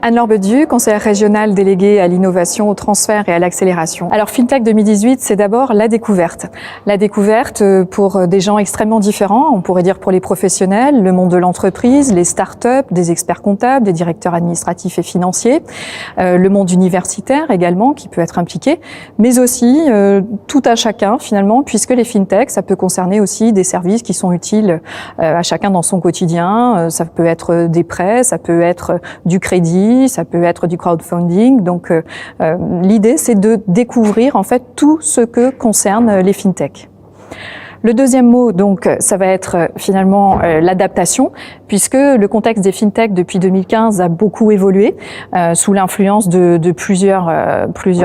Anne-Laure Bedieu, conseillère régionale déléguée à l'innovation, au transfert et à l'accélération. Alors FinTech 2018, c'est d'abord la découverte. La découverte pour des gens extrêmement différents, on pourrait dire pour les professionnels, le monde de l'entreprise, les startups, des experts comptables, des directeurs administratifs et financiers, le monde universitaire également qui peut être impliqué, mais aussi tout à chacun finalement, puisque les FinTech, ça peut concerner aussi des services qui sont utiles à chacun dans son quotidien. Ça peut être des prêts, ça peut être du crédit, ça peut être du crowdfunding. Donc l'idée, c'est de découvrir en fait tout ce que concerne les FinTech. Le deuxième mot, donc, ça va être finalement l'adaptation, puisque le contexte des FinTech depuis 2015 a beaucoup évolué sous l'influence de plusieurs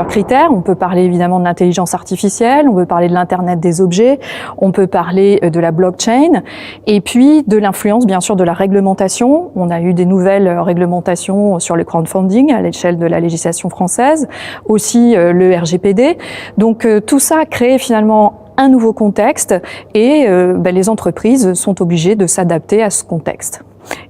critères. On peut parler évidemment de l'intelligence artificielle, on peut parler de l'Internet des objets, on peut parler de la blockchain, et puis de l'influence bien sûr de la réglementation. On a eu des nouvelles réglementations sur le crowdfunding à l'échelle de la législation française, aussi le RGPD. Donc tout ça a créé finalement un nouveau contexte et les entreprises sont obligées de s'adapter à ce contexte.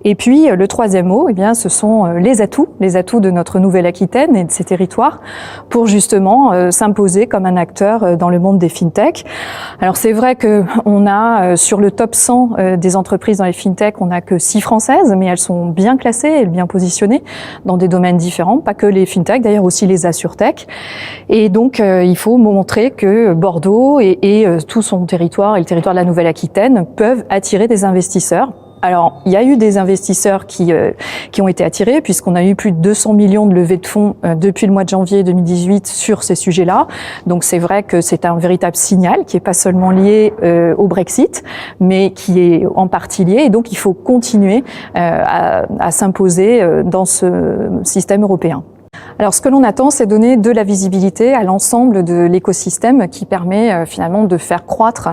Et puis le troisième mot, eh bien, ce sont les atouts de notre Nouvelle-Aquitaine et de ses territoires pour justement s'imposer comme un acteur dans le monde des FinTech. Alors c'est vrai que on a sur le top 100 des entreprises dans les FinTech, on n'a que 6 françaises, mais elles sont bien classées et bien positionnées dans des domaines différents, pas que les FinTech, d'ailleurs aussi les AssurTech. Et donc il faut montrer que Bordeaux et tout son territoire et le territoire de la Nouvelle-Aquitaine peuvent attirer des investisseurs. Alors, il y a eu des investisseurs qui ont été attirés, puisqu'on a eu plus de 200 millions de levées de fonds depuis le mois de janvier 2018 sur ces sujets-là. Donc, c'est vrai que c'est un véritable signal qui est pas seulement lié au Brexit, mais qui est en partie lié. Et donc, il faut continuer à s'imposer dans ce système européen. Alors, ce que l'on attend, c'est donner de la visibilité à l'ensemble de l'écosystème qui permet finalement de faire croître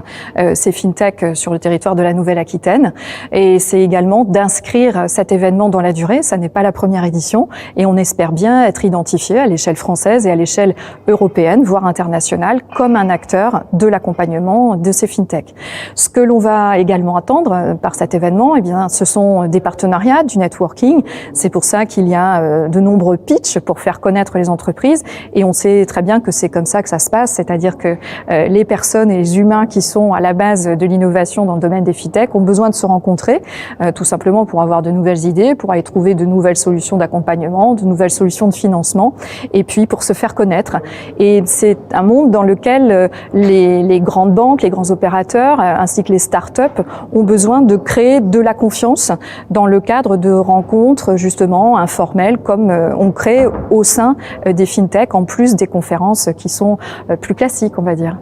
ces FinTech sur le territoire de la Nouvelle-Aquitaine. Et c'est également d'inscrire cet événement dans la durée. Ça n'est pas la première édition et on espère bien être identifié à l'échelle française et à l'échelle européenne, voire internationale, comme un acteur de l'accompagnement de ces FinTech. Ce que l'on va également attendre par cet événement, eh bien, ce sont des partenariats, du networking. C'est pour ça qu'il y a de nombreux pitchs pour faire connaître les entreprises et on sait très bien que c'est comme ça que ça se passe, c'est-à-dire que les personnes et les humains qui sont à la base de l'innovation dans le domaine des FinTech ont besoin de se rencontrer tout simplement pour avoir de nouvelles idées, pour aller trouver de nouvelles solutions d'accompagnement, de nouvelles solutions de financement et puis pour se faire connaître. Et c'est un monde dans lequel les grandes banques, les grands opérateurs ainsi que les startups ont besoin de créer de la confiance dans le cadre de rencontres justement informelles comme on crée au sein des FinTech, en plus des conférences qui sont plus classiques, on va dire.